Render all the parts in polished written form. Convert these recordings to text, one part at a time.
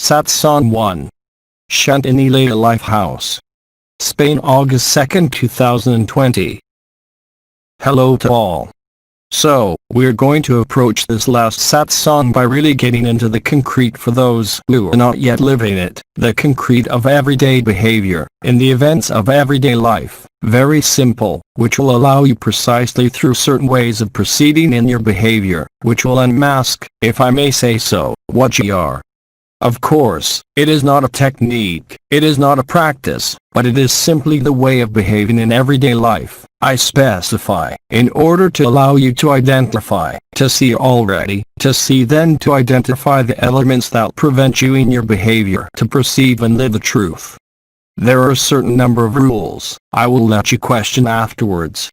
SATSANG 1. SHANTINILAYA Lifehouse. Spain, August 2, 2020. Hello to all. So, we're going to approach this last satsang by really getting into the concrete for those who are not yet living it, the concrete of everyday behavior, in the events of everyday life, very simple, which will allow you precisely through certain ways of proceeding in your behavior, which will unmask, if I may say so, what you are. Of course, it is not a technique, it is not a practice, but it is simply the way of behaving in everyday life, I specify, in order to allow you to identify, to see already, to see then to identify the elements that prevent you in your behavior to perceive and live the truth. There are a certain number of rules, I will let you question afterwards.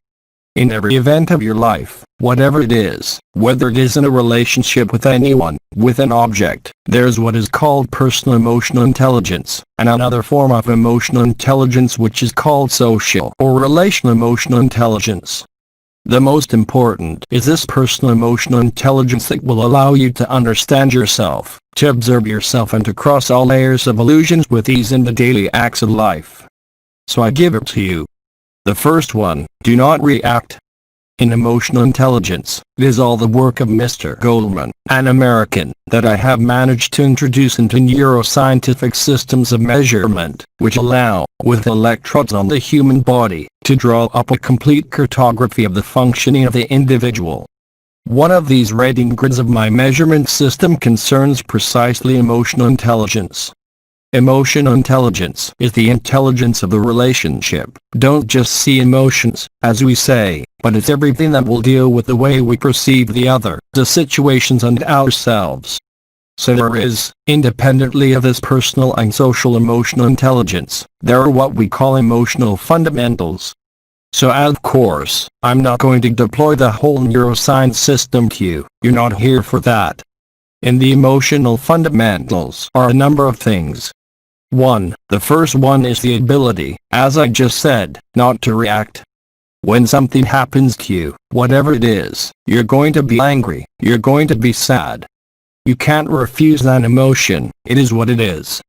In every event of your life, whatever it is, whether it is in a relationship with anyone, with an object, there's what is called personal emotional intelligence, and another form of emotional intelligence which is called social or relational emotional intelligence. The most important is this personal emotional intelligence that will allow you to understand yourself, to observe yourself and to cross all layers of illusions with ease in the daily acts of life. So I give it to you. The first one, do not react. In emotional intelligence, it is all the work of Mr. Goldman, an American, that I have managed to introduce into neuroscientific systems of measurement, which allow, with electrodes on the human body, to draw up a complete cartography of the functioning of the individual. One of these rating grids of my measurement system concerns precisely emotional intelligence. Emotional intelligence is the intelligence of the relationship. Don't just see emotions, as we say, but it's everything that will deal with the way we perceive the other, the situations and ourselves. So there is, independently of this personal and social emotional intelligence, there are what we call emotional fundamentals. So of course, I'm not going to deploy the whole neuroscience system to you, you're not here for that. In the emotional fundamentals are a number of things. 1. The first one is the ability, as I just said, not to react. When something happens to you, whatever it is, you're going to be angry, you're going to be sad. You can't refuse that emotion, it is what it is.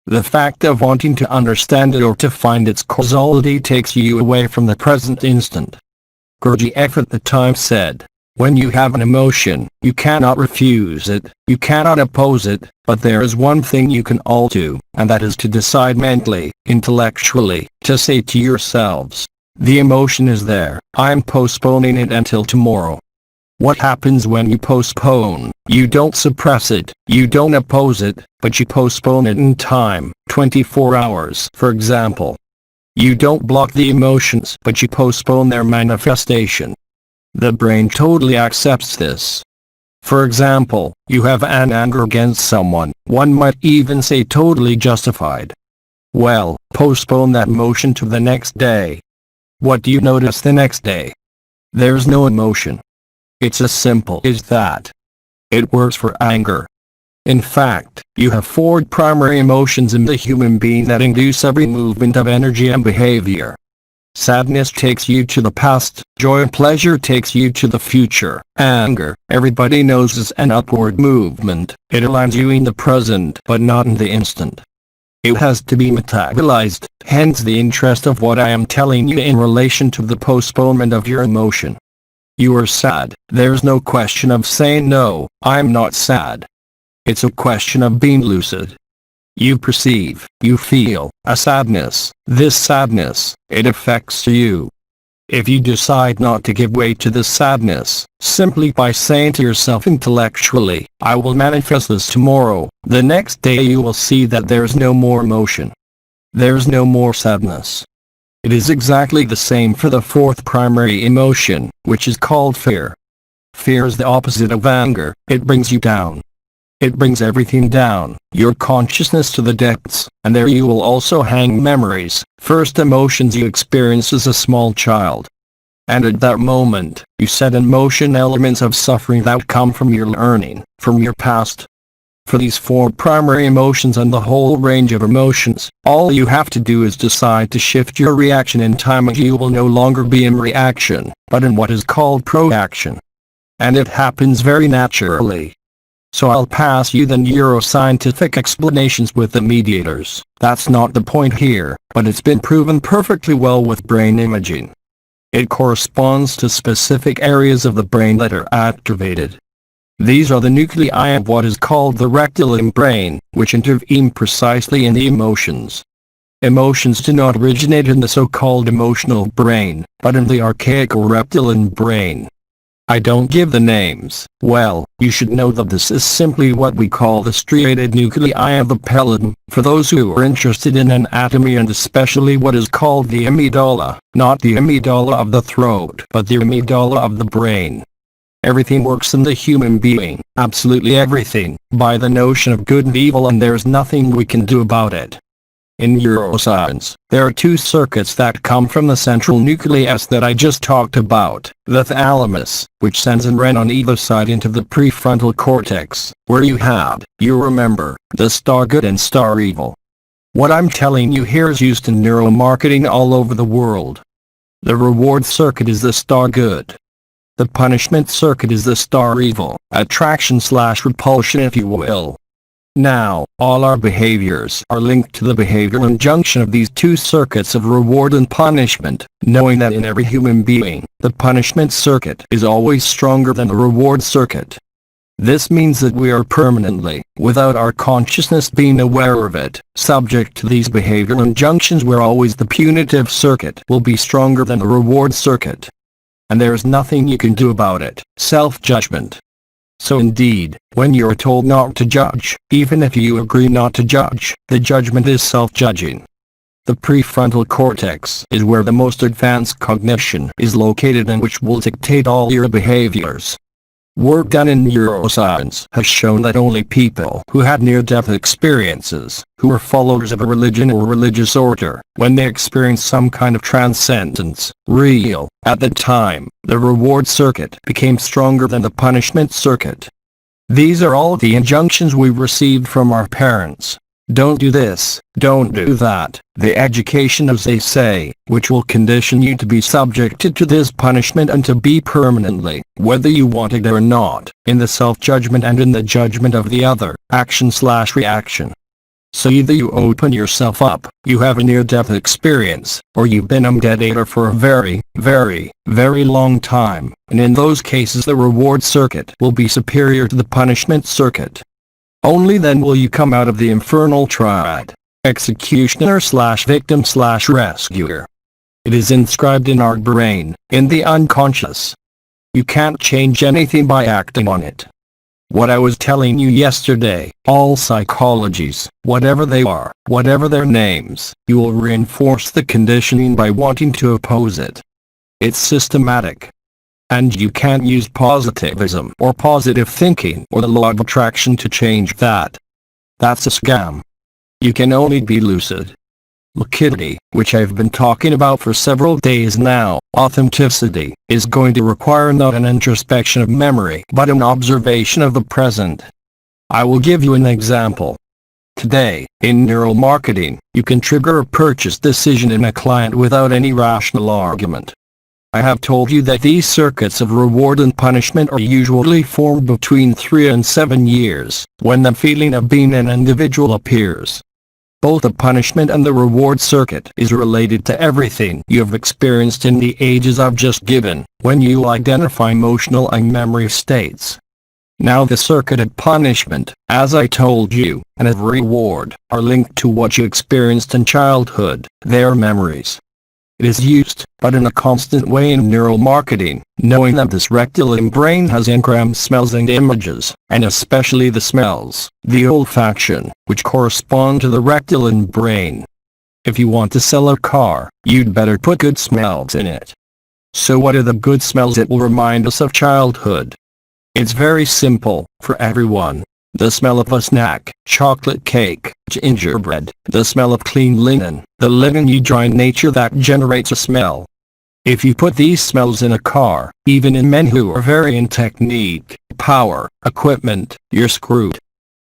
The fact of wanting to understand it or to find its causality takes you away from the present instant. Gurdjieff at the time said, when you have an emotion, you cannot refuse it, you cannot oppose it, but there is one thing you can all do, and that is to decide mentally, intellectually, to say to yourselves, the emotion is there, I'm postponing it until tomorrow. What happens when you postpone? You don't suppress it, you don't oppose it, but you postpone it in time, 24 hours for example. You don't block the emotions, but you postpone their manifestation. The brain totally accepts this. For example, you have an anger against someone, one might even say totally justified. Well, postpone that emotion to the next day. What do you notice the next day? There's no emotion. It's as simple as that. It works for anger. In fact, you have 4 primary emotions in the human being that induce every movement of energy and behavior. Sadness takes you to the past, joy and pleasure takes you to the future, anger, everybody knows, is an upward movement, it aligns you in the present but not in the instant. It has to be metabolized, hence the interest of what I am telling you in relation to the postponement of your emotion. You are sad, there's no question of saying no, I'm not sad. It's a question of being lucid. You perceive, you feel, a sadness, this sadness, it affects you. If you decide not to give way to this sadness, simply by saying to yourself intellectually, I will manifest this tomorrow, the next day you will see that there's no more emotion. There's no more sadness. It is exactly the same for the 4th primary emotion, which is called fear. Fear is the opposite of anger, it brings you down. It brings everything down, your consciousness to the depths, and there you will also hang memories, first emotions you experienced as a small child. And at that moment, you set in motion elements of suffering that come from your learning, from your past. For these 4 primary emotions and the whole range of emotions, all you have to do is decide to shift your reaction in time and you will no longer be in reaction, but in what is called proaction. And it happens very naturally. So I'll pass you the neuroscientific explanations with the mediators. That's not the point here, but it's been proven perfectly well with brain imaging. It corresponds to specific areas of the brain that are activated. These are the nuclei of what is called the reptilian brain, which intervene precisely in the emotions. Emotions do not originate in the so-called emotional brain, but in the archaic or reptilian brain. I don't give the names. Well, you should know that this is simply what we call the striated nuclei of the pallidum, for those who are interested in anatomy, and especially what is called the amygdala, not the amygdala of the throat, but the amygdala of the brain. Everything works in the human being, absolutely everything, by the notion of good and evil, and there's nothing we can do about it. In neuroscience, there are two circuits that come from the central nucleus that I just talked about, the thalamus, which sends an REN on either side into the prefrontal cortex, where you have, you remember, the star good and star evil. What I'm telling you here is used in neuromarketing all over the world. The reward circuit is the star good. The punishment circuit is the star evil, attraction/repulsion if you will. Now, all our behaviors are linked to the behavioral junction of these two circuits of reward and punishment, knowing that in every human being, the punishment circuit is always stronger than the reward circuit. This means that we are permanently, without our consciousness being aware of it, subject to these behavioral injunctions where always the punitive circuit will be stronger than the reward circuit. And there is nothing you can do about it, self-judgment. So indeed, when you are told not to judge, even if you agree not to judge, the judgment is self-judging. The prefrontal cortex is where the most advanced cognition is located and which will dictate all your behaviors. Work done in neuroscience has shown that only people who had near-death experiences, who are followers of a religion or religious order, when they experience some kind of transcendence, real, at the time, the reward circuit became stronger than the punishment circuit. These are all the injunctions we received from our parents. Don't do this, don't do that, the education as they say, which will condition you to be subjected to this punishment and to be permanently, whether you want it or not, in the self-judgment and in the judgment of the other, action/reaction. So either you open yourself up, you have a near-death experience, or you've been meditator for a very, very, very long time, and in those cases the reward circuit will be superior to the punishment circuit. Only then will you come out of the infernal triad, executioner/victim/rescuer. It is inscribed in our brain, in the unconscious. You can't change anything by acting on it. What I was telling you yesterday, all psychologies, whatever they are, whatever their names, you will reinforce the conditioning by wanting to oppose it. It's systematic. And you can't use positivism or positive thinking or the law of attraction to change that. That's a scam. You can only be lucid. Lucidity, which I've been talking about for several days now, authenticity, is going to require not an introspection of memory but an observation of the present. I will give you an example. Today, in neuromarketing, you can trigger a purchase decision in a client without any rational argument. I have told you that these circuits of reward and punishment are usually formed between 3 and 7 years, when the feeling of being an individual appears. Both the punishment and the reward circuit is related to everything you have experienced in the ages I've just given, when you identify emotional and memory states. Now the circuit of punishment, as I told you, and of reward, are linked to what you experienced in childhood, their memories. It is used, but in a constant way in neuromarketing, knowing that this reptilian brain has engrams smells and images, and especially the smells, the olfaction, which correspond to the reptilian brain. If you want to sell a car, you'd better put good smells in it. So what are the good smells that will remind us of childhood? It's very simple, for everyone. The smell of a snack, chocolate cake, gingerbread, the smell of clean linen, the linen you dry in nature that generates a smell. If you put these smells in a car, even in men who are very in technique, power, equipment, you're screwed.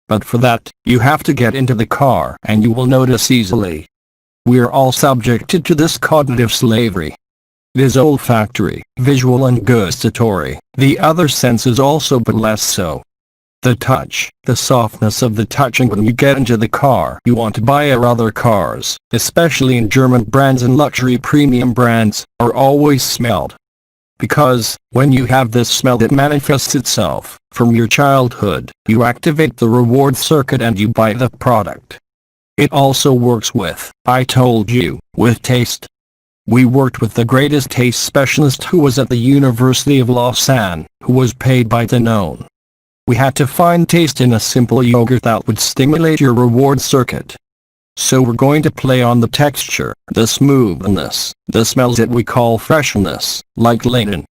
But for that, you have to get into the car and you will notice easily. We are all subjected to this cognitive slavery. It is olfactory, visual and gustatory, the other senses also but less so. The touch, the softness of the touching when you get into the car you want to buy, or other cars, especially in German brands and luxury premium brands, are always smelled. Because, when you have this smell that manifests itself, from your childhood, you activate the reward circuit and you buy the product. It also works with, I told you, with taste. We worked with the greatest taste specialist who was at the University of Lausanne, who was paid by Danone. We had to find taste in a simple yogurt that would stimulate your reward circuit. So we're going to play on the texture, the smoothness, the smells that we call freshness, like linen.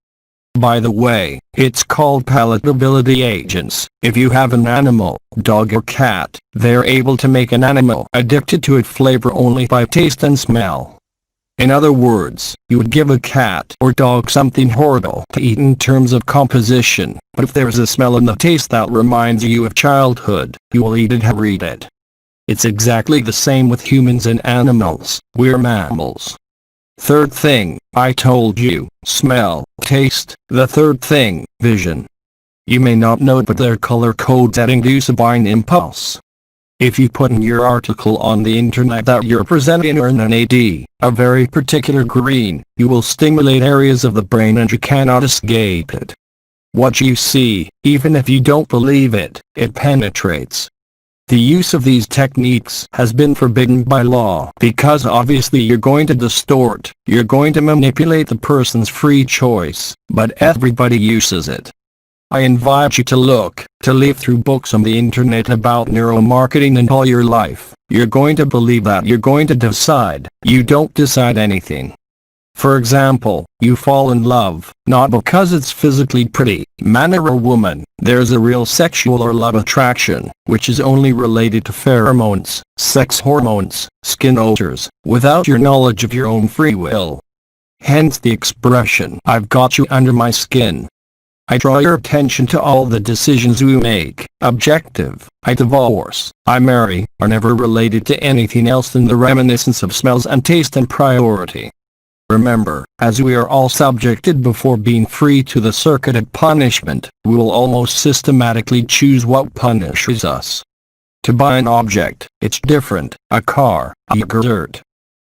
By the way, it's called palatability agents. If you have an animal, dog or cat, they're able to make an animal addicted to a flavor only by taste and smell. In other words, you would give a cat or dog something horrible to eat in terms of composition, but if there's a smell in the taste that reminds you of childhood, you will eat it or read it. It's exactly the same with humans and animals. We're mammals. Third thing, I told you, smell, taste. The third thing, vision. You may not know it, but there are color codes that induce a buying impulse. If you put in your article on the internet that you're presenting an AD, a very particular green, you will stimulate areas of the brain and you cannot escape it. What you see, even if you don't believe it, it penetrates. The use of these techniques has been forbidden by law because obviously you're going to distort, you're going to manipulate the person's free choice, but everybody uses it. I invite you to leaf through books on the internet about neuromarketing, and all your life, you're going to believe that you're going to decide. You don't decide anything. For example, you fall in love, not because it's physically pretty, man or woman. There's a real sexual or love attraction, which is only related to pheromones, sex hormones, skin odors, without your knowledge of your own free will. Hence the expression, I've got you under my skin. I draw your attention to all the decisions we make. Objective, I divorce, I marry, are never related to anything else than the reminiscence of smells and taste and priority. Remember, as we are all subjected before being free to the circuit of punishment, we will almost systematically choose what punishes us. To buy an object, it's different, a car, a yogurt.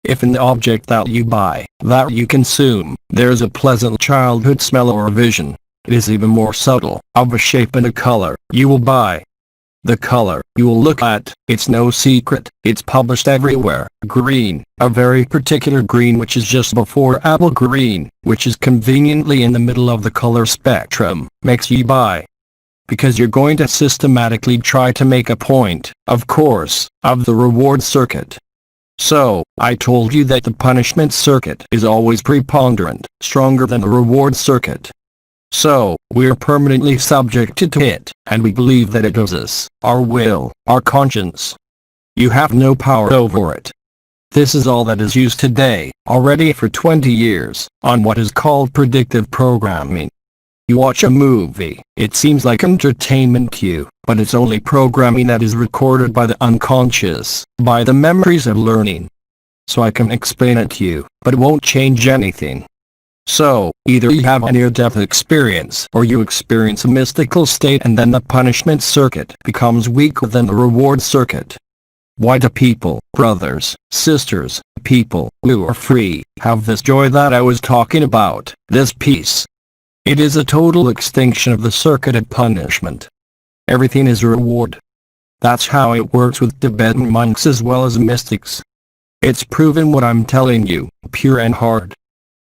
If in the object that you buy, that you consume, there's a pleasant childhood smell or a vision, it is even more subtle, of a shape and a color, you will buy. The color you will look at, it's no secret, it's published everywhere. Green, a very particular green which is just before apple green, which is conveniently in the middle of the color spectrum, makes you buy. Because you're going to systematically try to make a point, of course, of the reward circuit. So, I told you that the punishment circuit is always preponderant, stronger than the reward circuit. So, we're permanently subjected to it, and we believe that it is us, our will, our conscience. You have no power over it. This is all that is used today, already for 20 years, on what is called predictive programming. You watch a movie, it seems like entertainment to you, but it's only programming that is recorded by the unconscious, by the memories of learning. So I can explain it to you, but it won't change anything. So, either you have a near-death experience or you experience a mystical state, and then the punishment circuit becomes weaker than the reward circuit. Why do people, brothers, sisters, people who are free, have this joy that I was talking about, this peace? It is a total extinction of the circuit of punishment. Everything is a reward. That's how it works with Tibetan monks as well as mystics. It's proven what I'm telling you, pure and hard.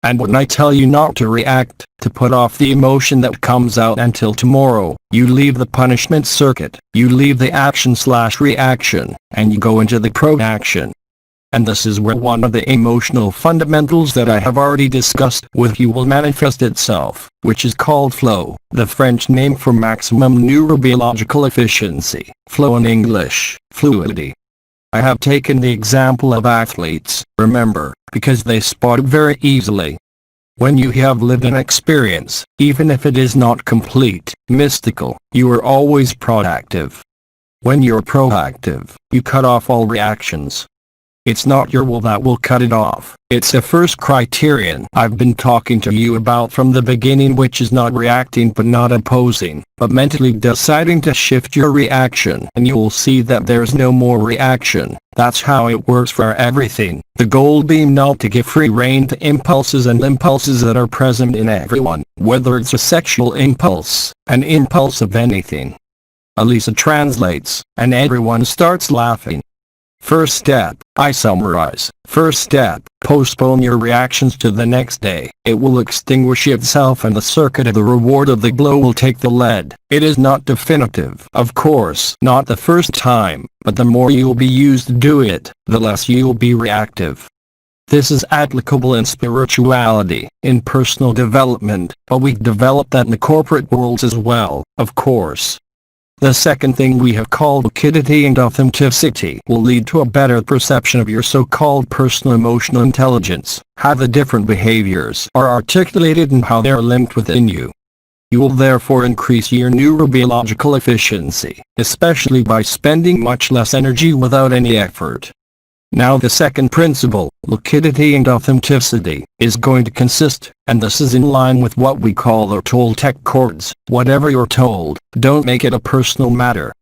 And when I tell you not to react, to put off the emotion that comes out until tomorrow, you leave the punishment circuit, you leave the action/reaction, and you go into the pro-action. And this is where one of the emotional fundamentals that I have already discussed with you will manifest itself, which is called flow, the French name for maximum neurobiological efficiency, flow in English, fluidity. I have taken the example of athletes, remember, because they spot it very easily. When you have lived an experience, even if it is not complete, mystical, you are always proactive. When you're proactive, you cut off all reactions. It's not your will that will cut it off. It's the first criterion I've been talking to you about from the beginning, which is not reacting but not opposing, but mentally deciding to shift your reaction, and you will see that there's no more reaction. That's how it works for everything. The goal being not to give free rein to impulses that are present in everyone, whether it's a sexual impulse, an impulse of anything. Elisa translates, and everyone starts laughing. First step, I summarize. First step, postpone your reactions to the next day. It will extinguish itself and the circuit of the reward of the blow will take the lead. It is not definitive. Of course, not the first time, but the more you will be used to do it, the less you will be reactive. This is applicable in spirituality, in personal development, but we develop that in the corporate worlds as well, of course. The second thing we have called lucidity and authenticity will lead to a better perception of your so-called personal emotional intelligence, how the different behaviors are articulated and how they are linked within you. You will therefore increase your neurobiological efficiency, especially by spending much less energy without any effort. Now the second principle, lucidity and authenticity, is going to consist, and this is in line with what we call the Toltec chords. Whatever you're told, don't make it a personal matter.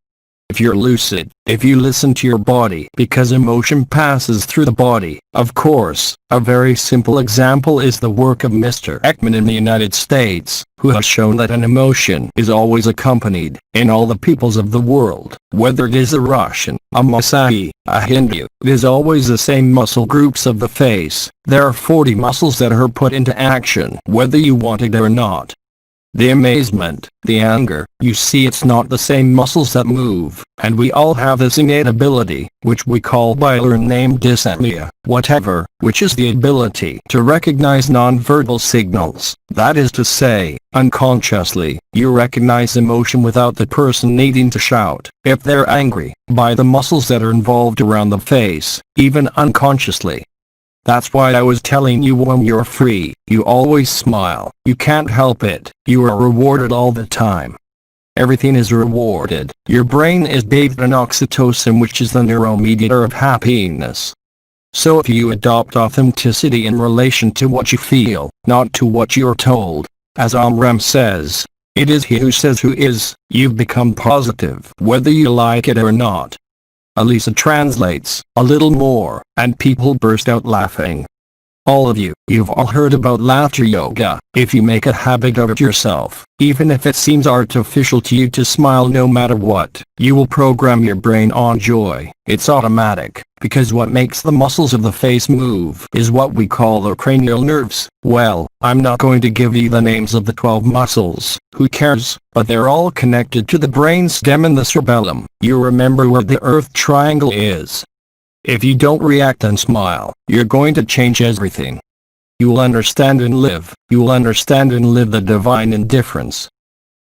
If you're lucid, if you listen to your body, because emotion passes through the body, of course. A very simple example is the work of Mr. Ekman in the United States, who has shown that an emotion is always accompanied, in all the peoples of the world, whether it is a Russian, a Maasai, a Hindu, it is always the same muscle groups of the face. There are 40 muscles that are put into action, whether you want it or not. The amazement, the anger, you see it's not the same muscles that move, and we all have this innate ability, which we call by learned name dysautonomia, whatever, which is the ability to recognize non-verbal signals. That is to say, unconsciously, you recognize emotion without the person needing to shout, if they're angry, by the muscles that are involved around the face, even unconsciously. That's why I was telling you, when you're free, you always smile. You can't help it. You are rewarded all the time. Everything is rewarded. Your brain is bathed in oxytocin, which is the neuromediator of happiness. So if you adopt authenticity in relation to what you feel, not to what you're told, as Omrem says, it is he who says who is, you've become positive, whether you like it or not. Elisa translates, a little more, and people burst out laughing. All of you, you've all heard about laughter yoga. If you make a habit of it yourself, even if it seems artificial to you to smile no matter what, you will program your brain on joy. It's automatic, because what makes the muscles of the face move is what we call the cranial nerves. Well, I'm not going to give you the names of the 12 muscles, who cares, but they're all connected to the brain stem and the cerebellum. You remember where the earth triangle is. If you don't react and smile, you're going to change everything. You will understand and live. You will understand and live the divine indifference.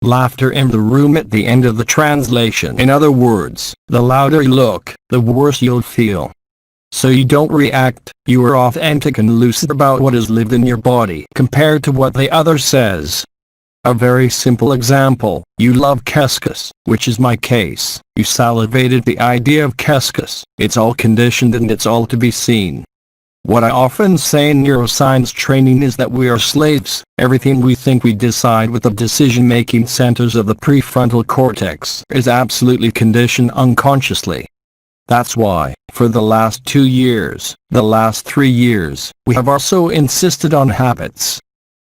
Laughter in the room at the end of the translation. In other words, the louder you look, the worse you'll feel. So you don't react, you are authentic and lucid about what is lived in your body compared to what the other says. A very simple example, you love couscous, which is my case. You salivated the idea of couscous. It's all conditioned and it's all to be seen. What I often say in neuroscience training is that we are slaves. Everything we think we decide with the decision-making centers of the prefrontal cortex is absolutely conditioned unconsciously. That's why, for the last 2 years, the last 3 years, we have also insisted on habits.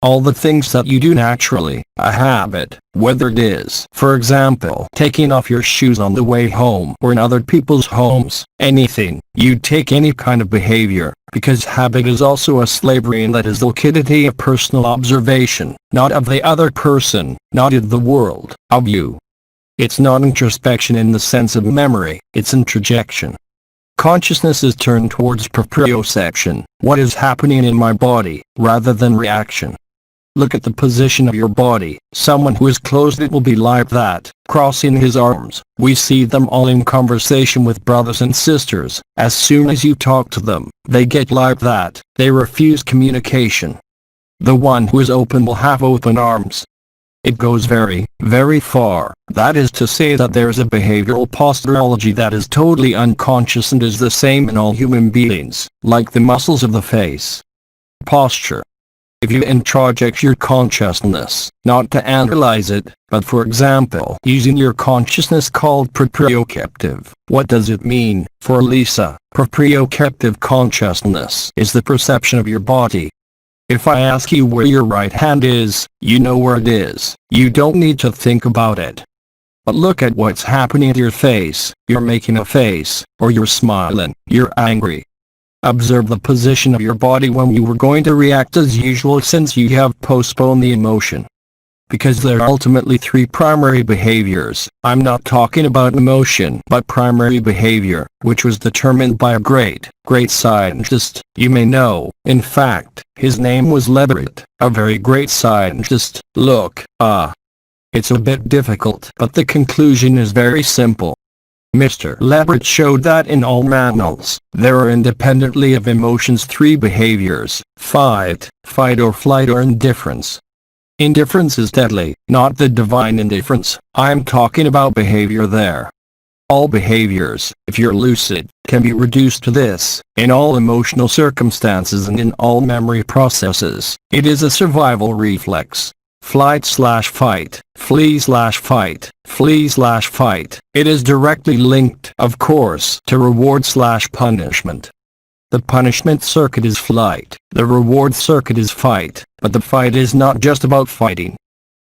All the things that you do naturally, a habit, whether it is, for example, taking off your shoes on the way home or in other people's homes, anything, you take any kind of behavior, because habit is also a slavery, and that is the lucidity of personal observation, not of the other person, not of the world, of you. It's not introspection in the sense of memory, it's introjection. Consciousness is turned towards proprioception, what is happening in my body, rather than reaction. Look at the position of your body. Someone who is closed, it will be like that, crossing his arms. We see them all in conversation with brothers and sisters. As soon as you talk to them, they get like that. They refuse communication. The one who is open will have open arms. It goes very, very far. That is to say that there is a behavioral posturology that is totally unconscious and is the same in all human beings, like the muscles of the face. Posture. If you introject your consciousness, not to analyze it, but for example using your consciousness called proprioceptive. What does it mean? For Lisa, proprioceptive consciousness is the perception of your body. If I ask you where your right hand is, you know where it is. You don't need to think about it. But look at what's happening to your face. You're making a face, or you're smiling, you're angry. Observe the position of your body when you were going to react as usual, since you have postponed the emotion. Because there are ultimately three primary behaviors. I'm not talking about emotion, but primary behavior, which was determined by a great scientist you may know. In fact, his name was Leverett, a very great scientist. Look, it's a bit difficult, but the conclusion is very simple. Mr. Leverett showed that in all mammals, there are independently of emotions three behaviors: fight or flight, or indifference. Indifference is deadly, not the divine indifference. I'm talking about behavior there. All behaviors, if you're lucid, can be reduced to this: in all emotional circumstances and in all memory processes, it is a survival reflex. Flight/fight, flee/fight, flee/fight. It is directly linked, of course, to reward/punishment. The punishment circuit is flight, the reward circuit is fight, but the fight is not just about fighting.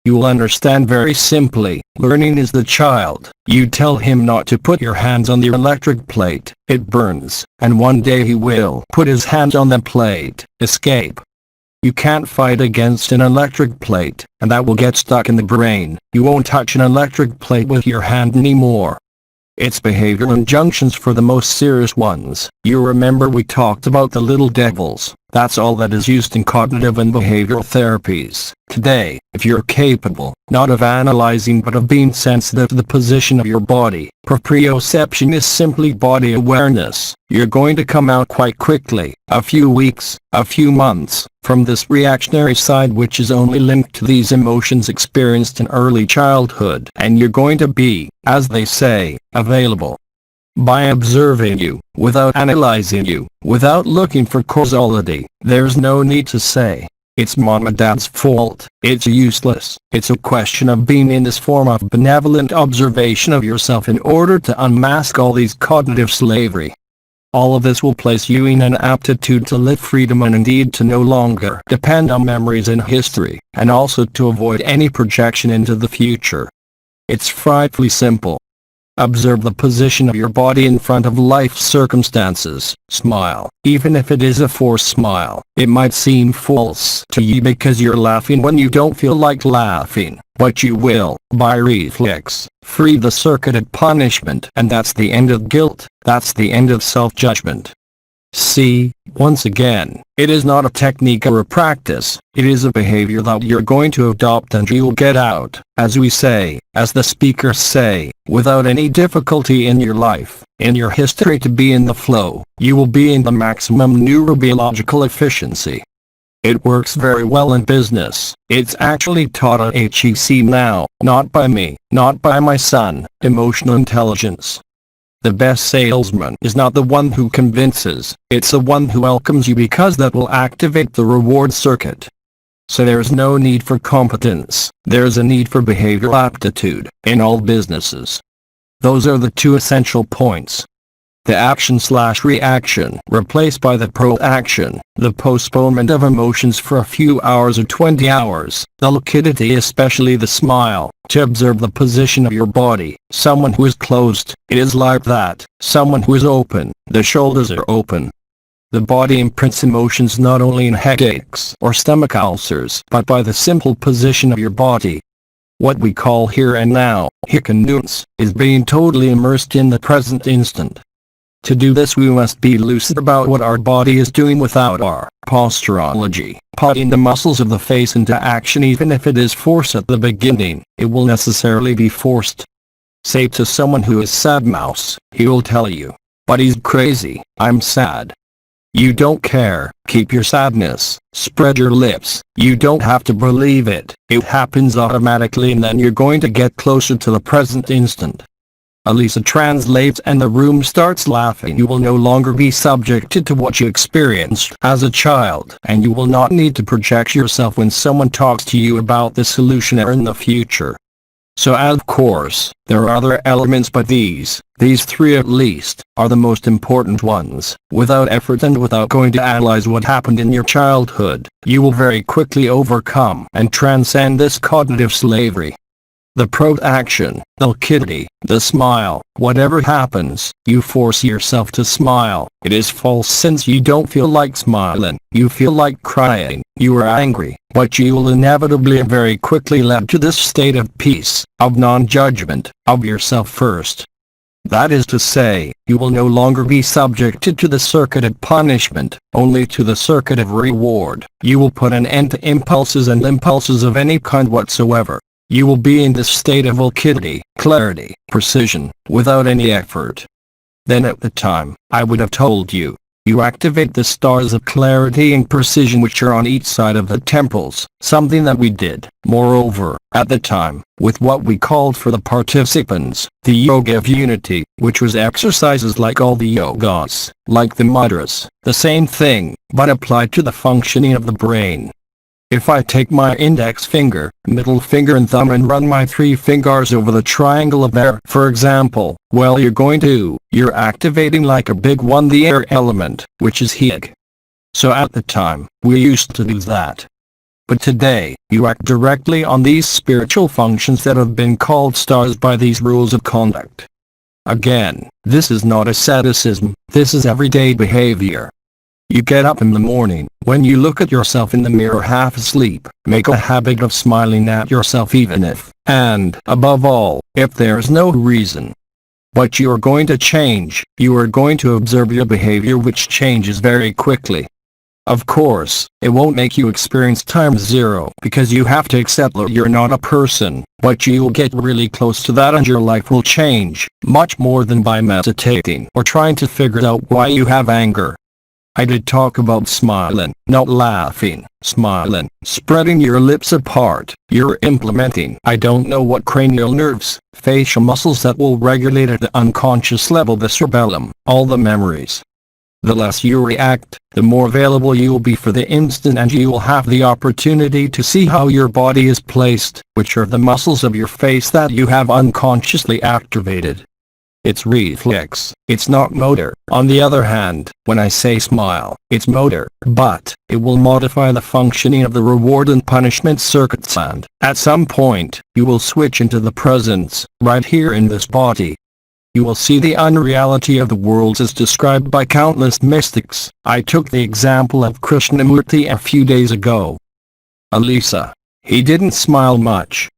You will understand very simply. Learning is the child. You tell him not to put your hands on the electric plate, it burns, and one day he will put his hands on the plate. Escape. You can't fight against an electric plate, and that will get stuck in the brain. You won't touch an electric plate with your hand anymore. It's behavioral injunctions for the most serious ones. You remember we talked about the little devils. That's all that is used in cognitive and behavioral therapies. Today, if you're capable, not of analyzing but of being sensitive to the position of your body, proprioception is simply body awareness, you're going to come out quite quickly, a few weeks, a few months, from this reactionary side which is only linked to these emotions experienced in early childhood, and you're going to be, as they say, available. By observing you, without analyzing you, without looking for causality, there's no need to say, it's mom and dad's fault. It's useless. It's a question of being in this form of benevolent observation of yourself in order to unmask all these cognitive slavery. All of this will place you in an aptitude to live freedom and indeed to no longer depend on memories and history, and also to avoid any projection into the future. It's frightfully simple. Observe the position of your body in front of life's circumstances. Smile. Even if it is a forced smile, it might seem false to you because you're laughing when you don't feel like laughing, but you will, by reflex, free the circuit of punishment, and that's the end of guilt. That's the end of self-judgment. See, once again, it is not a technique or a practice, it is a behavior that you're going to adopt and you'll get out, as we say, as the speakers say, without any difficulty in your life, in your history. To be in the flow, you will be in the maximum neurobiological efficiency. It works very well in business. It's actually taught at HEC now, not by me, not by my son. Emotional intelligence. The best salesman is not the one who convinces, it's the one who welcomes you, because that will activate the reward circuit. So there is no need for competence, there is a need for behavioral aptitude, in all businesses. Those are the two essential points. The action/reaction replaced by the proaction, the postponement of emotions for a few hours or 20 hours, the liquidity, especially the smile, to observe the position of your body. Someone who is closed, it is like that. Someone who is open, the shoulders are open. The body imprints emotions not only in headaches or stomach ulcers, but by the simple position of your body. What we call here and now, hickenance, is being totally immersed in the present instant. To do this we must be lucid about what our body is doing without our posturology, putting the muscles of the face into action. Even if it is forced at the beginning, it will necessarily be forced. Say to someone who is sad mouse, he will tell you, but he's crazy, I'm sad. You don't care. Keep your sadness. Spread your lips. You don't have to believe it. It happens automatically, and then you're going to get closer to the present instant. Elisa translates and the room starts laughing. You will no longer be subjected to what you experienced as a child, and you will not need to project yourself when someone talks to you about the solution or in the future. So of course, there are other elements, but these three at least, are the most important ones. Without effort and without going to analyze what happened in your childhood, you will very quickly overcome and transcend this cognitive slavery. The protraction, the liquidity, the smile, whatever happens, you force yourself to smile. It is false since you don't feel like smiling, you feel like crying, you are angry, but you will inevitably and very quickly lead to this state of peace, of non-judgment, of yourself first. That is to say, you will no longer be subjected to the circuit of punishment, only to the circuit of reward. You will put an end to impulses and impulses of any kind whatsoever. You will be in this state of lucidity, clarity, precision, without any effort. Then at the time, I would have told you, you activate the stars of clarity and precision which are on each side of the temples, something that we did. Moreover, at the time, with what we called for the participants, the yoga of unity, which was exercises like all the yogas, like the mudras, the same thing, but applied to the functioning of the brain. If I take my index finger, middle finger and thumb and run my 3 fingers over the triangle of air, for example, well, you're activating like a big one the air element, which is heat. So at the time, we used to do that. But today, you act directly on these spiritual functions that have been called stars by these rules of conduct. Again, this is not asceticism, this is everyday behavior. You get up in the morning, when you look at yourself in the mirror half asleep, make a habit of smiling at yourself even if, and above all, if there is no reason. But you are going to change, you are going to observe your behavior which changes very quickly. Of course, it won't make you experience time zero because you have to accept that you're not a person, but you will get really close to that and your life will change, much more than by meditating or trying to figure out why you have anger. I did talk about smiling, not laughing, smiling, spreading your lips apart. You're implementing I don't know what cranial nerves, facial muscles that will regulate at the unconscious level the cerebellum, all the memories. The less you react, the more available you will be for the instant, and you will have the opportunity to see how your body is placed, which are the muscles of your face that you have unconsciously activated. It's reflex, it's not motor. On the other hand, when I say smile, it's motor, but it will modify the functioning of the reward and punishment circuits, and at some point, you will switch into the presence, right here in this body. You will see the unreality of the worlds as described by countless mystics. I took the example of Krishnamurti a few days ago. Elisa, he didn't smile much.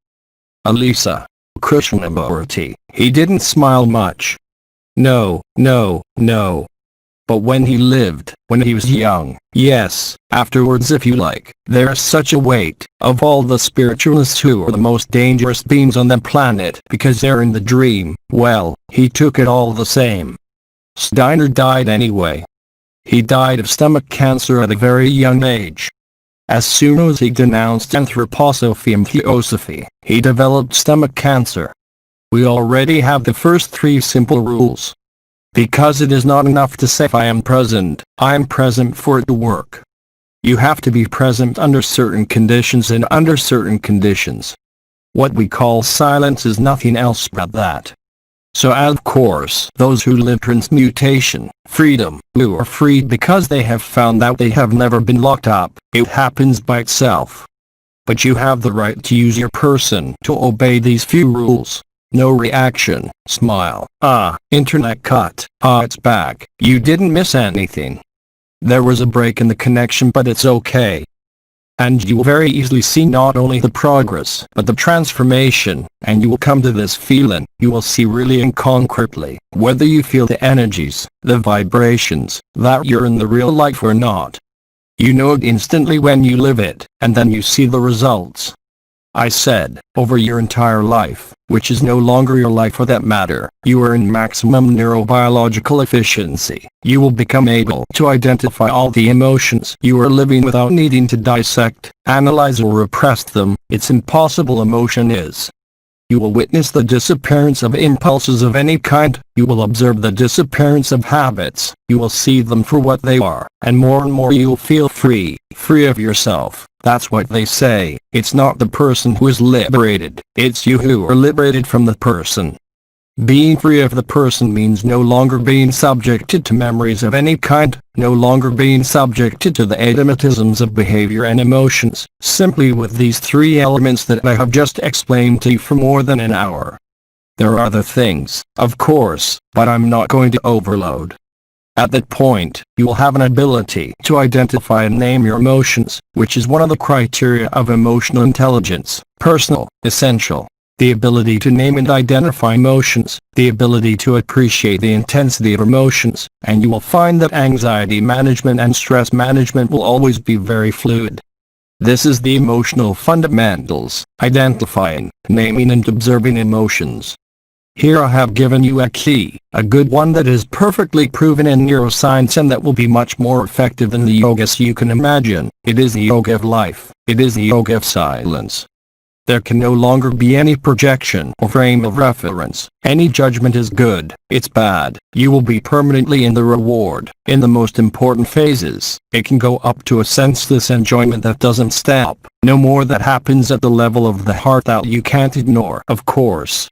Elisa, Krishnamurti, he didn't smile much. No. But when he lived, when he was young, yes, afterwards if you like, there's such a weight of all the spiritualists who are the most dangerous beings on the planet because they're in the dream. Well, he took it all the same. Steiner died anyway. He died of stomach cancer at a very young age. As soon as he denounced anthroposophy and theosophy, he developed stomach cancer. We already have the first 3 simple rules. Because it is not enough to say I am present for it to work. You have to be present under certain conditions and under certain conditions. What we call silence is nothing else but that. So of course, those who live transmutation, freedom, who are freed because they have found out they have never been locked up, it happens by itself. But you have the right to use your person to obey these few rules. No reaction, smile, internet cut, it's back, you didn't miss anything. There was a break in the connection but it's okay. And you will very easily see not only the progress, but the transformation, and you will come to this feeling, you will see really and concretely, whether you feel the energies, the vibrations, that you're in the real life or not. You know it instantly when you live it, and then you see the results. I said, over your entire life, which is no longer your life for that matter, you are in maximum neurobiological efficiency. You will become able to identify all the emotions you are living without needing to dissect, analyze or repress them. It's impossible. Emotion is. You will witness the disappearance of impulses of any kind, you will observe the disappearance of habits, you will see them for what they are, and more you will feel free of yourself. That's what they say, it's not the person who is liberated, it's you who are liberated from the person. Being free of the person means no longer being subjected to memories of any kind, no longer being subjected to the automatisms of behavior and emotions, simply with these three elements that I have just explained to you for more than an hour. There are other things, of course, but I'm not going to overload. At that point, you will have an ability to identify and name your emotions, which is one of the criteria of emotional intelligence, personal, essential. The ability to name and identify emotions, the ability to appreciate the intensity of emotions, and you will find that anxiety management and stress management will always be very fluid. This is the emotional fundamentals, identifying, naming and observing emotions. Here I have given you a key, a good one that is perfectly proven in neuroscience and that will be much more effective than the yogas you can imagine. It is the yoga of life, it is the yoga of silence. There can no longer be any projection or frame of reference. Any judgment is good, it's bad. You will be permanently in the reward. In the most important phases, it can go up to a senseless enjoyment that doesn't stop. No more that happens at the level of the heart that you can't ignore. Of course,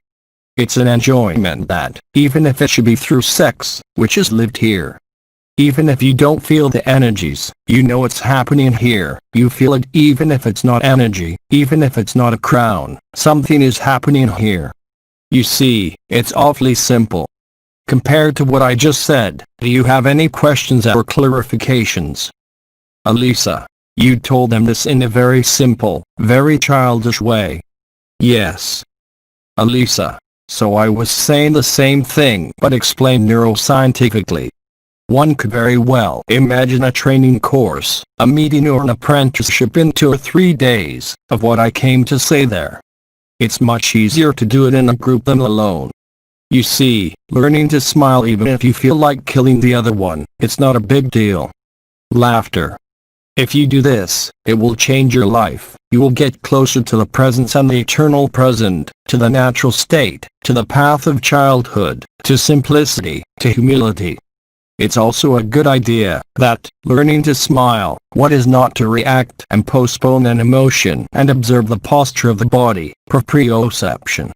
it's an enjoyment that, even if it should be through sex, which is lived here. Even if you don't feel the energies, you know it's happening here, you feel it even if it's not energy, even if it's not a crown, something is happening here. You see, it's awfully simple. Compared to what I just said, do you have any questions or clarifications? Elisa, you told them this in a very simple, very childish way. Yes. Elisa, so I was saying the same thing but explained neuroscientifically. One could very well imagine a training course, a meeting or an apprenticeship in 2 or 3 days, of what I came to say there. It's much easier to do it in a group than alone. You see, learning to smile even if you feel like killing the other one, it's not a big deal. Laughter. If you do this, it will change your life. You will get closer to the presence and the eternal present, to the natural state, to the path of childhood, to simplicity, to humility. It's also a good idea that, learning to smile, what is not to react and postpone an emotion and observe the posture of the body, proprioception.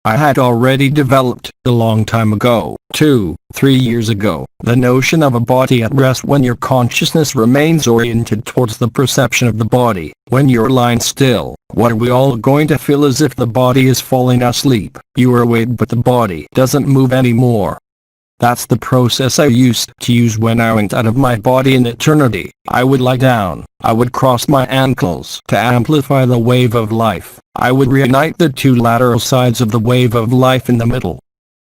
I had already developed, a long time ago, 2, 3 years ago, the notion of a body at rest when your consciousness remains oriented towards the perception of the body. When you're lying still, what are we all going to feel? As if the body is falling asleep. You are awake but the body doesn't move anymore. That's the process I used to use when I went out of my body in eternity. I would lie down, I would cross my ankles to amplify the wave of life. I would reunite the 2 lateral sides of the wave of life in the middle.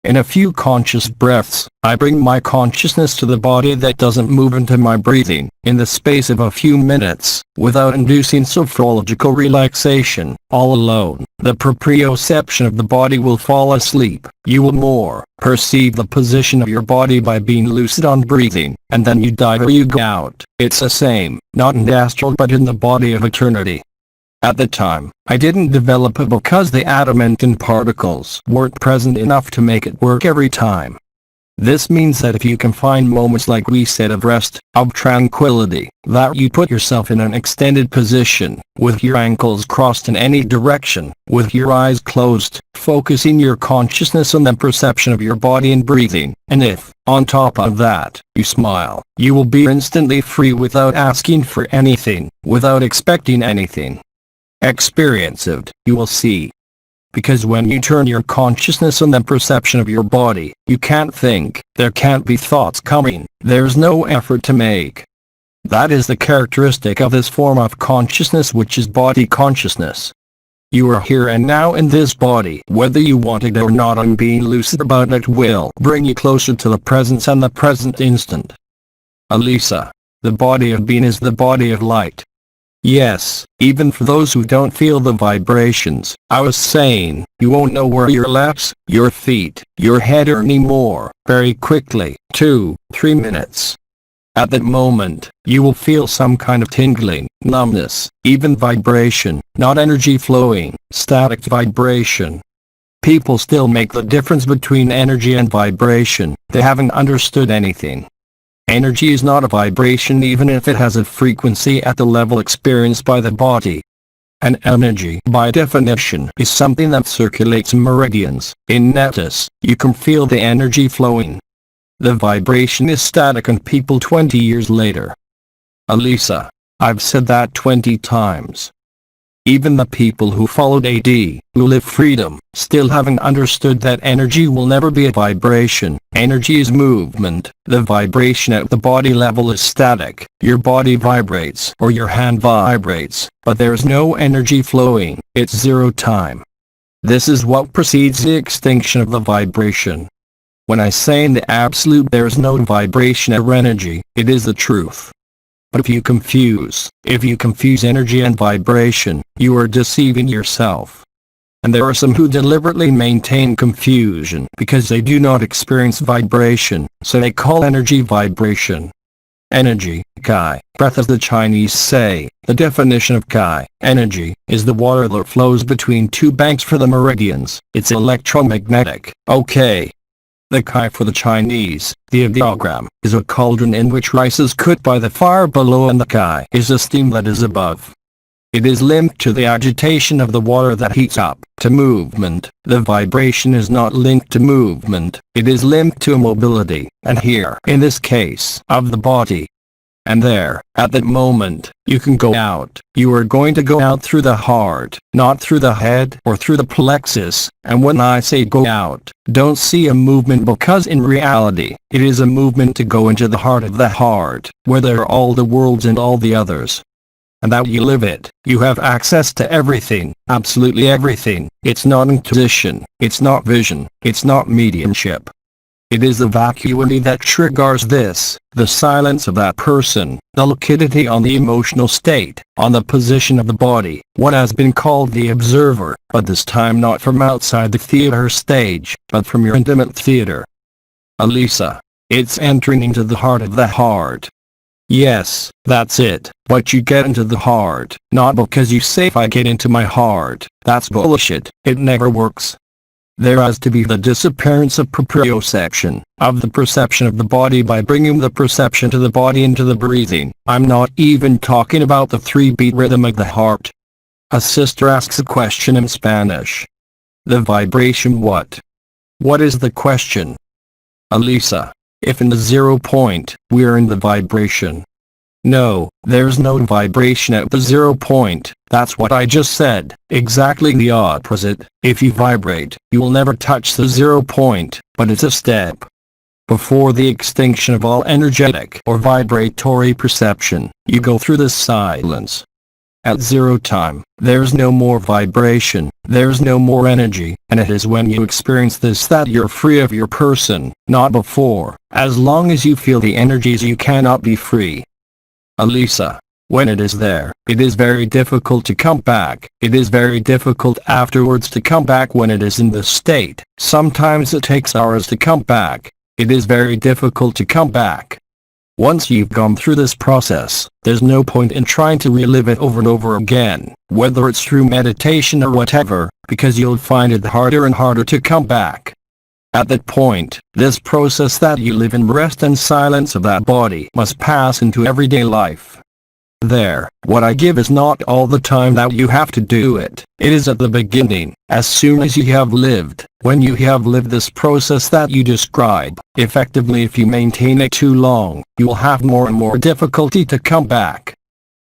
In a few conscious breaths, I bring my consciousness to the body that doesn't move into my breathing, in the space of a few minutes, without inducing sophrological relaxation, all alone. The proprioception of the body will fall asleep. You will more perceive the position of your body by being lucid on breathing, and then you dive or you go out. It's the same, not in the astral but in the body of eternity. At the time, I didn't develop it because the adamantine particles weren't present enough to make it work every time. This means that if you can find moments like we said of rest, of tranquility, that you put yourself in an extended position, with your ankles crossed in any direction, with your eyes closed, focusing your consciousness on the perception of your body and breathing, and if, on top of that, you smile, you will be instantly free without asking for anything, without expecting anything. Experience it, you will see. Because when you turn your consciousness on the perception of your body, you can't think, there can't be thoughts coming, there's no effort to make. That is the characteristic of this form of consciousness, which is body consciousness. You are here and now in this body, whether you want it or not, and being lucid about it will bring you closer to the presence and the present instant. Elisa, the body of being is the body of light. Yes, even for those who don't feel the vibrations, I was saying, you won't know where your legs, your feet, your head are anymore, very quickly, 2-3 minutes. At that moment, you will feel some kind of tingling, numbness, even vibration, not energy flowing, static vibration. People still make the difference between energy and vibration. They haven't understood anything. Energy is not a vibration even if it has a frequency at the level experienced by the body. And energy, by definition, is something that circulates in meridians. In Netis, you can feel the energy flowing. The vibration is static and people 20 years later. Alisa, I've said that 20 times. Even the people who followed AD, who live freedom, still haven't understood that energy will never be a vibration. Energy is movement. The vibration at the body level is static. Your body vibrates or your hand vibrates, but there's no energy flowing. It's zero time. This is what precedes the extinction of the vibration. When I say in the absolute there is no vibration or energy, it is the truth. But if you confuse energy and vibration, you are deceiving yourself. And there are some who deliberately maintain confusion because they do not experience vibration, so they call energy vibration. Energy, Kai, breath as the Chinese say. The definition of Kai, energy, is the water that flows between two banks for the meridians. It's electromagnetic, okay. The Kai for the Chinese, the ideogram, is a cauldron in which rice is cooked by the fire below and the Kai is the steam that is above. It is linked to the agitation of the water that heats up, to movement. The vibration is not linked to movement, it is linked to mobility, and here, in this case, of the body. And there, at that moment, you can go out. You are going to go out through the heart, not through the head or through the plexus. And when I say go out, don't see a movement because in reality, it is a movement to go into the heart of the heart, where there are all the worlds and all the others. And that you live it, you have access to everything, absolutely everything. It's not intuition, it's not vision, it's not mediumship. It is the vacuity that triggers this, the silence of that person, the liquidity on the emotional state, on the position of the body, what has been called the observer, but this time not from outside the theater stage, but from your intimate theater. Alisa, it's entering into the heart of the heart. Yes, that's it, but you get into the heart, not because you say if I get into my heart, that's bullshit, it never works. There has to be the disappearance of proprioception, of the perception of the body by bringing the perception to the body into the breathing. I'm not even talking about the 3-beat rhythm of the heart. A sister asks a question in Spanish. The vibration what? What is the question? Alisa, if in the 0 point, we're in the vibration. No, there's no vibration at the 0 point, that's what I just said, exactly the opposite. If you vibrate, you will never touch the 0 point, but it's a step. Before the extinction of all energetic or vibratory perception, you go through this silence. At 0 time, there's no more vibration, there's no more energy, and it is when you experience this that you're free of your person, not before. As long as you feel the energies you cannot be free. Alisa, when it is there, it is very difficult to come back. It is very difficult afterwards to come back when it is in this state. Sometimes it takes hours to come back. It is very difficult to come back. Once you've gone through this process, there's no point in trying to relive it over and over again, whether it's through meditation or whatever, because you'll find it harder and harder to come back. At that point, this process that you live in rest and silence of that body must pass into everyday life. There, what I give is not all the time that you have to do it. It is at the beginning, as soon as you have lived. When you have lived this process that you describe, effectively if you maintain it too long, you will have more and more difficulty to come back.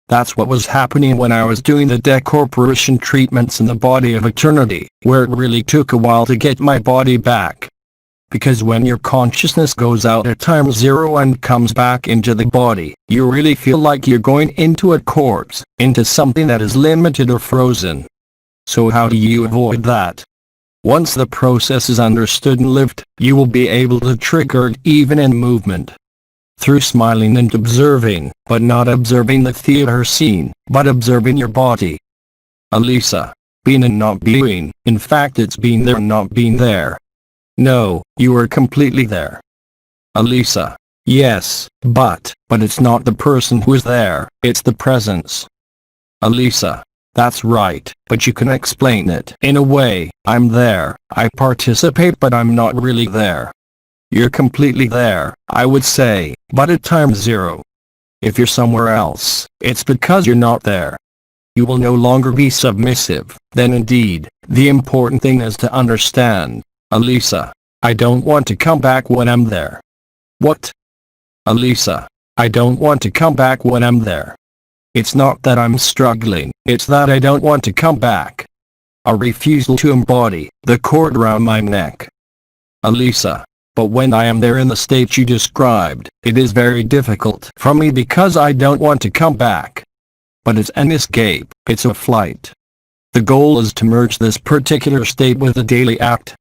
That's what was happening when I was doing the decorporation treatments in the body of eternity, where it really took a while to get my body back. Because when your consciousness goes out at time 0 and comes back into the body, you really feel like you're going into a corpse, into something that is limited or frozen. So how do you avoid that? Once the process is understood and lived, you will be able to trigger it even in movement. through smiling and observing, but not observing the theater scene, but observing your body. Elisa, being and not being, in fact it's being there and not being there. No, you are completely there. Elisa, yes, but it's not the person who is there, it's the presence. Elisa, that's right, but you can explain it. In a way, I'm there, I participate but I'm not really there. You're completely there, I would say, but at time zero. If you're somewhere else, it's because you're not there. You will no longer be submissive, then indeed, the important thing is to understand, Elisa, I don't want to come back when I'm there. What? Elisa, I don't want to come back when I'm there. It's not that I'm struggling, it's that I don't want to come back. A refusal to embody the cord around my neck. Elisa, but when I am there in the state you described, it is very difficult for me because I don't want to come back. But it's an escape, it's a flight. The goal is to merge this particular state with the daily act.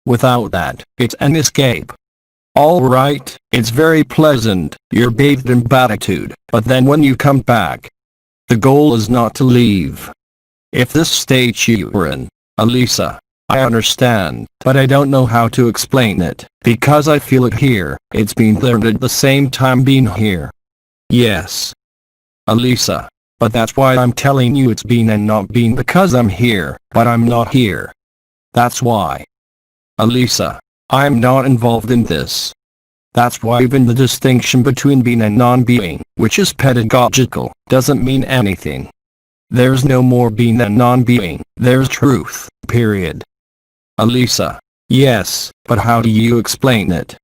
Without that, it's an escape. Alright, it's very pleasant, you're bathed in beatitude, but then when you come back, the goal is not to leave. If this state you were in, Elisa, I understand, but I don't know how to explain it, because I feel it here, it's being there and at the same time being here. Yes. Elisa, but that's why I'm telling you it's being and not being because I'm here, but I'm not here. That's why. Elisa, I'm not involved in this. That's why even the distinction between being and non-being, which is pedagogical, doesn't mean anything. There's no more being than non-being, there's truth, period. Elisa, yes, but how do you explain it?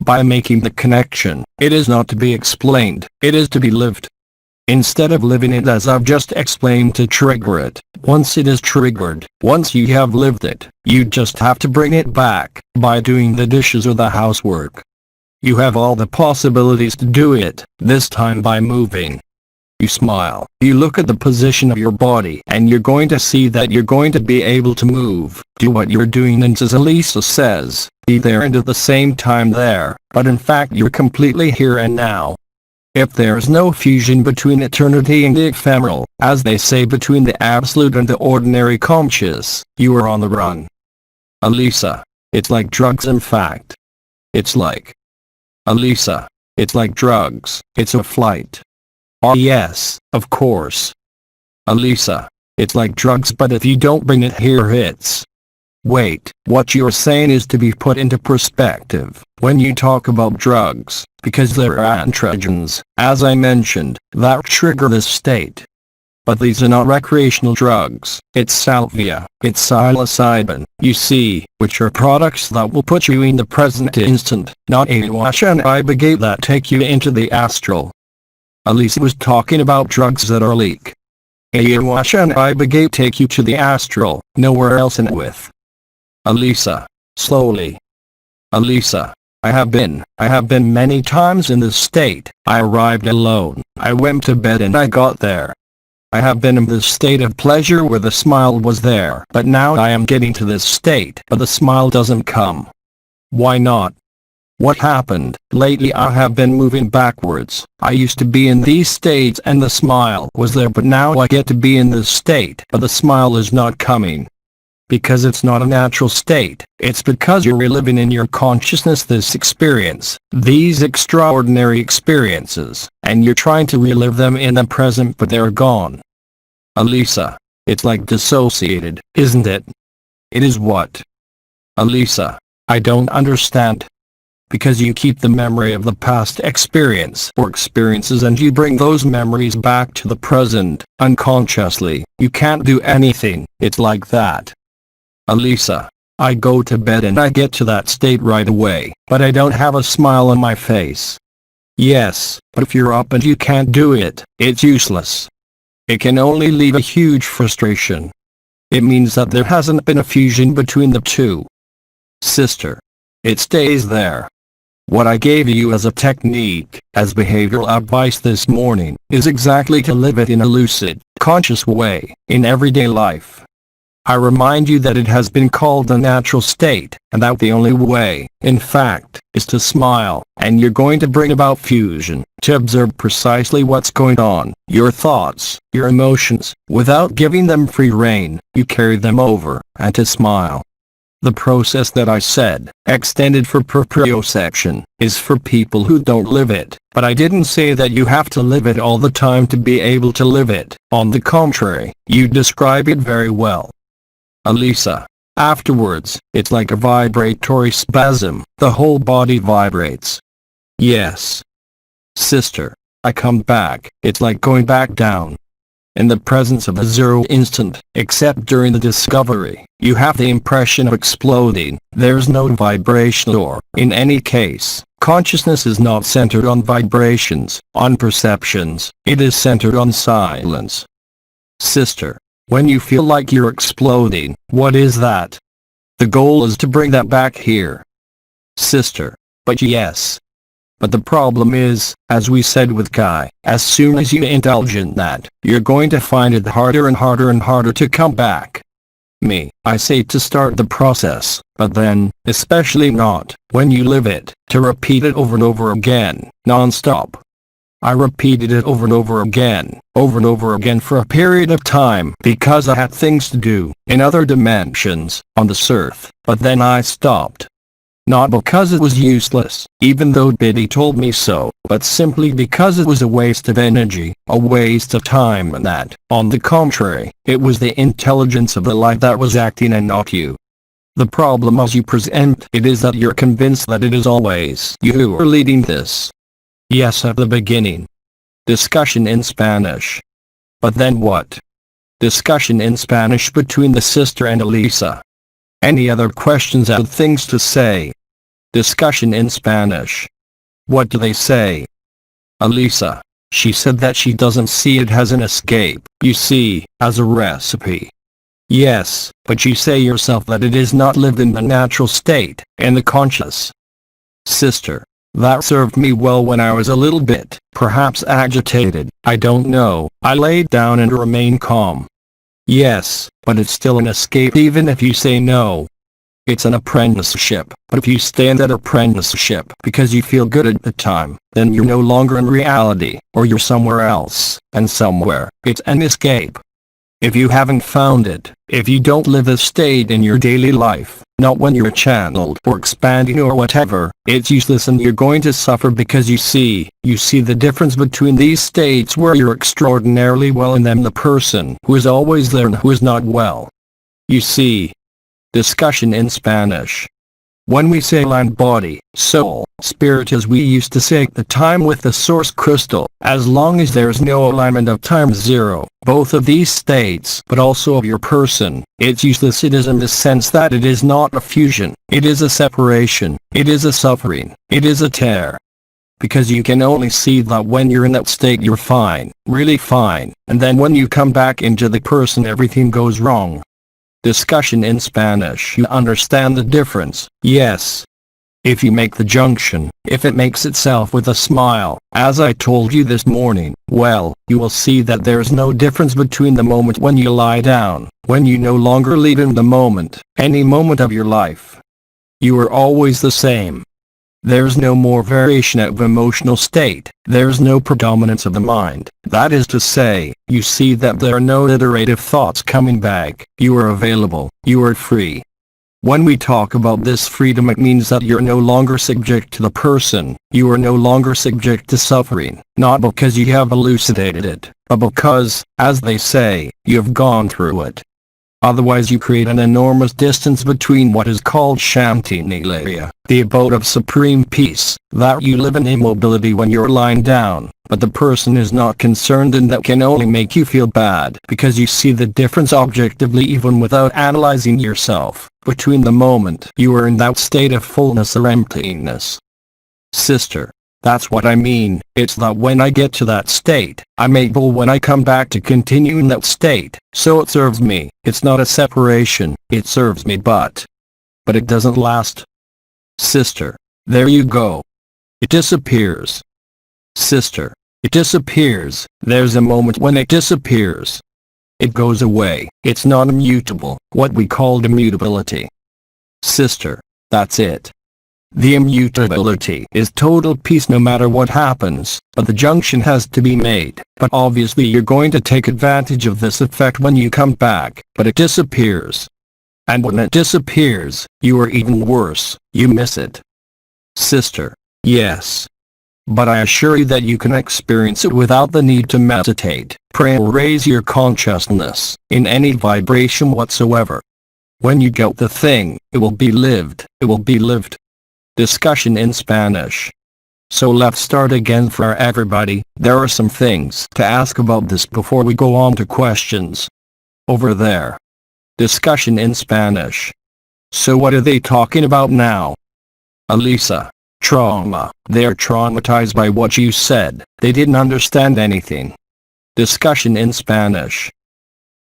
By making the connection, it is not to be explained, it is to be lived. Instead of living it as I've just explained to trigger it, once it is triggered, once you have lived it, you just have to bring it back, by doing the dishes or the housework. You have all the possibilities to do it, this time by moving. You smile, you look at the position of your body and you're going to see that you're going to be able to move, do what you're doing and as Elisa says, be there and at the same time there, but in fact you're completely here and now. If there is no fusion between eternity and the ephemeral, as they say between the absolute and the ordinary conscious, you are on the run. Elisa, it's like drugs in fact. It's like. Elisa, it's like drugs, it's a flight. Oh yes, of course. Elisa, it's like drugs but if you don't bring it here it's. Wait, what you're saying is to be put into perspective, when you talk about drugs, because there are androgens, as I mentioned, that trigger this state. But these are not recreational drugs, it's salvia, it's psilocybin, you see, which are products that will put you in the present instant, not ayahuasca and ibogaine that take you into the astral. Elisa was talking about drugs that are leak. Ayahuasca and ibogaine take you to the astral, nowhere else in it with. Elisa, slowly. Elisa, I have been many times in this state, I arrived alone, I went to bed and I got there. I have been in this state of pleasure where the smile was there, but now I am getting to this state, but the smile doesn't come. Why not? What happened? Lately I have been moving backwards. I used to be in these states and the smile was there, but now I get to be in this state, but the smile is not coming. Because it's not a natural state, it's because you're reliving in your consciousness this experience, these extraordinary experiences, and you're trying to relive them in the present but they're gone. Elisa, it's like dissociated, isn't it? It is what? Elisa, I don't understand. Because you keep the memory of the past experience or experiences and you bring those memories back to the present, unconsciously, you can't do anything, it's like that. Elisa, I go to bed and I get to that state right away, but I don't have a smile on my face. Yes, but if you're up and you can't do it, it's useless. It can only leave a huge frustration. It means that there hasn't been a fusion between the two. Sister. It stays there. What I gave you as a technique, as behavioral advice this morning, is exactly to live it in a lucid, conscious way, in everyday life. I remind you that it has been called the natural state, and that the only way, in fact, is to smile, and you're going to bring about fusion, to observe precisely what's going on, your thoughts, your emotions, without giving them free rein, you carry them over, and to smile. The process that I said, extended for proprioception, is for people who don't live it, but I didn't say that you have to live it all the time to be able to live it. On the contrary, you describe it very well. Elisa. Afterwards, it's like a vibratory spasm, the whole body vibrates. Yes. Sister. I come back, it's like going back down. In the presence of a zero instant, except during the discovery, you have the impression of exploding. There's no vibration or, in any case, consciousness is not centered on vibrations, on perceptions, it is centered on silence. Sister. When you feel like you're exploding, what is that? The goal is to bring that back here. Sister. But yes. But the problem is, as we said with Kai, as soon as you indulge in that, you're going to find it harder and harder and harder to come back. Me, I say to start the process, but then, especially not, when you live it, to repeat it over and over again, non-stop. I repeated it over and over again for a period of time because I had things to do, in other dimensions, on this earth, but then I stopped. Not because it was useless, even though Biddy told me so, but simply because it was a waste of energy, a waste of time, and that, on the contrary, it was the intelligence of the light that was acting and not you. The problem as you present it is that you're convinced that it is always you who are leading this. Yes, at the beginning. Discussion in Spanish. But then what? Discussion in Spanish between the sister and Elisa. Any other questions and things to say? Discussion in Spanish. What do they say? Elisa. She said that she doesn't see it as an escape, you see, as a recipe. Yes, but you say yourself that it is not lived in the natural state, in the conscious. Sister. That served me well when I was a little bit, perhaps agitated, I don't know. I laid down and remained calm. Yes, but it's still an escape even if you say no. It's an apprenticeship, but if you stay in that apprenticeship because you feel good at the time, then you're no longer in reality, or you're somewhere else, and somewhere, it's an escape. If you haven't found it, if you don't live this state in your daily life, not when you're channeled or expanding or whatever, it's useless and you're going to suffer because you see the difference between these states where you're extraordinarily well and then the person who is always there and who is not well. You see. Discussion in Spanish. When we say mind, body, soul, spirit as we used to say at the time with the source crystal, as long as there is no alignment of time zero, both of these states but also of your person, it's useless. It is in the sense that it is not a fusion, it is a separation, it is a suffering, it is a tear. Because you can only see that when you're in that state you're fine, really fine, and then when you come back into the person everything goes wrong. Discussion in Spanish. You understand the difference, yes. If you make the junction, if it makes itself with a smile, as I told you this morning, well, you will see that there's no difference between the moment when you lie down, when you no longer live in the moment, any moment of your life. You are always the same. There's no more variation of emotional state, there's no predominance of the mind, that is to say, you see that there are no iterative thoughts coming back, you are available, you are free. When we talk about this freedom it means that you're no longer subject to the person, you are no longer subject to suffering, not because you have elucidated it, but because, as they say, you have gone through it. Otherwise you create an enormous distance between what is called Shantinilaya, the abode of supreme peace, that you live in immobility when you're lying down, but the person is not concerned and that can only make you feel bad because you see the difference objectively even without analyzing yourself, between the moment you are in that state of fullness or emptiness. Sister. That's what I mean, it's that when I get to that state, I'm able when I come back to continue in that state, so it serves me, it's not a separation, it serves me but it doesn't last. Sister. There you go. It disappears. Sister. It disappears, there's a moment when it disappears. It goes away. It's not immutable, what we call immutability. Sister, that's it. The immutability is total peace no matter what happens, but the junction has to be made. But obviously you're going to take advantage of this effect when you come back, but it disappears. And when it disappears, you are even worse, you miss it. Sister, yes. But I assure you that you can experience it without the need to meditate, pray or raise your consciousness, in any vibration whatsoever. When you get the thing, it will be lived, it will be lived. Discussion in Spanish. So let's start again for everybody. There are some things to ask about this before we go on to questions. Over there. Discussion in Spanish. So what are they talking about now? Elisa. Trauma. They are traumatized by what you said. They didn't understand anything. Discussion in Spanish.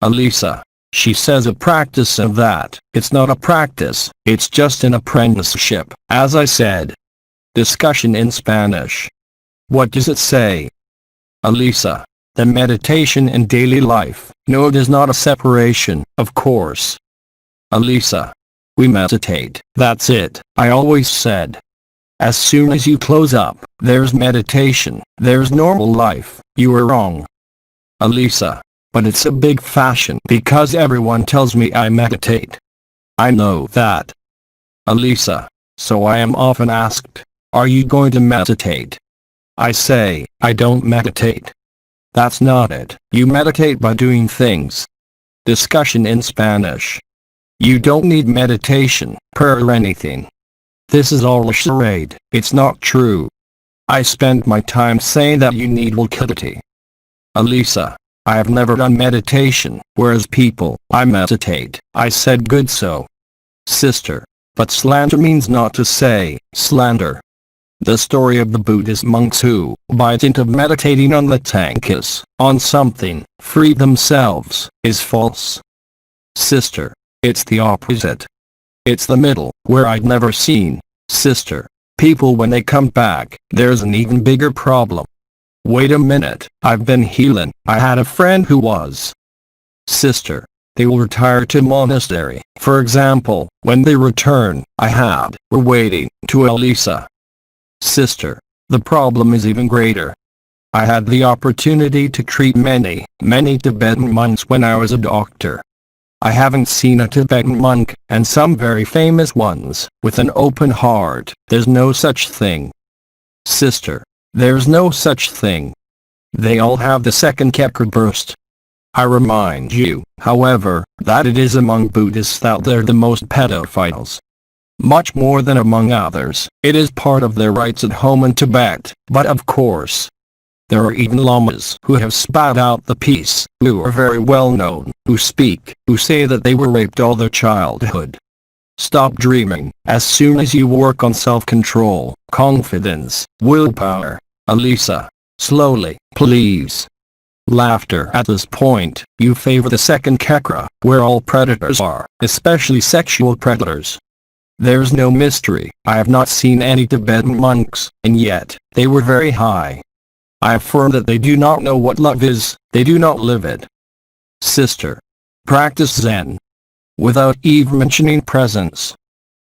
Elisa. She says a practice of that. It's not a practice, it's just an apprenticeship, as I said. Discussion in Spanish. What does it say? Elisa. The meditation in daily life. No, it is not a separation, of course. Elisa. We meditate, that's it, I always said. As soon as you close up, there's meditation, there's normal life. You are wrong. Elisa. But it's a big fashion because everyone tells me I meditate. I know that. Elisa. So I am often asked, are you going to meditate? I say, I don't meditate. That's not it. You meditate by doing things. Discussion in Spanish. You don't need meditation, prayer or anything. This is all a charade. It's not true. I spend my time saying that you need liquidity. Elisa. I have never done meditation, whereas people, I meditate. I said good so. Sister. But slander means not to say, slander. The story of the Buddhist monks who, by dint of meditating on the tankas, on something, free themselves, is false. Sister. It's the opposite. It's the middle, where I'd never seen. Sister. People when they come back, there's an even bigger problem. Wait a minute, I've been healing. I had a friend who was. Sister. They will retire to monastery. For example, when they return, we're waiting, to Elisa. Sister. The problem is even greater. I had the opportunity to treat many Tibetan monks when I was a doctor. I haven't seen a Tibetan monk, and some very famous ones, with an open heart. There's no such thing. Sister. There's no such thing. They all have the second chakra burst. I remind you, however, that it is among Buddhists that they're the most pedophiles. Much more than among others. It is part of their rites at home in Tibet, but of course. There are even lamas who have spat out the peace, who are very well known, who say that they were raped all their childhood. Stop dreaming. As soon as you work on self-control, confidence, willpower. Elisa. Slowly, please. Laughter. At this point, you favor the second chakra, where all predators are, especially sexual predators. There's no mystery. I have not seen any Tibetan monks, and yet, they were very high. I affirm that they do not know what love is, they do not live it. Sister. Practice Zen. Without even mentioning presence.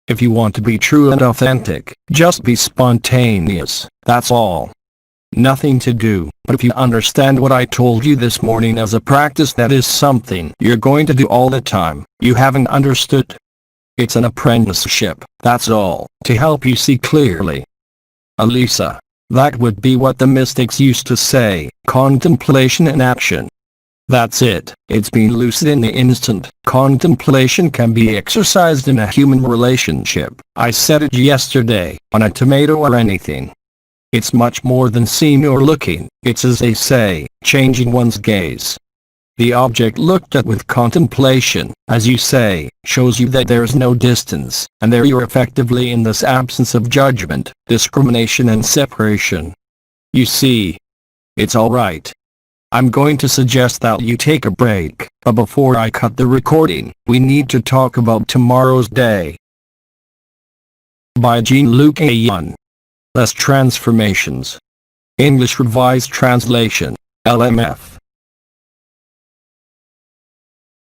If you want to be true and authentic, just be spontaneous, that's all. Nothing to do, but if you understand what I told you this morning as a practice that is something you're going to do all the time, you haven't understood. It's an apprenticeship, that's all, to help you see clearly. Elisa. That would be what the mystics used to say, contemplation in action. That's it, it's being lucid in the instant. Contemplation can be exercised in a human relationship. I said it yesterday, on a tomato or anything. It's much more than seeing or looking, it's as they say, changing one's gaze. The object looked at with contemplation, as you say, shows you that there is no distance, and there you are effectively in this absence of judgment, discrimination and separation. You see? It's alright. I'm going to suggest that you take a break, but before I cut the recording, we need to talk about tomorrow's day. By Jean-Luc Ayoun. Less transformations. English Revised Translation, LMF.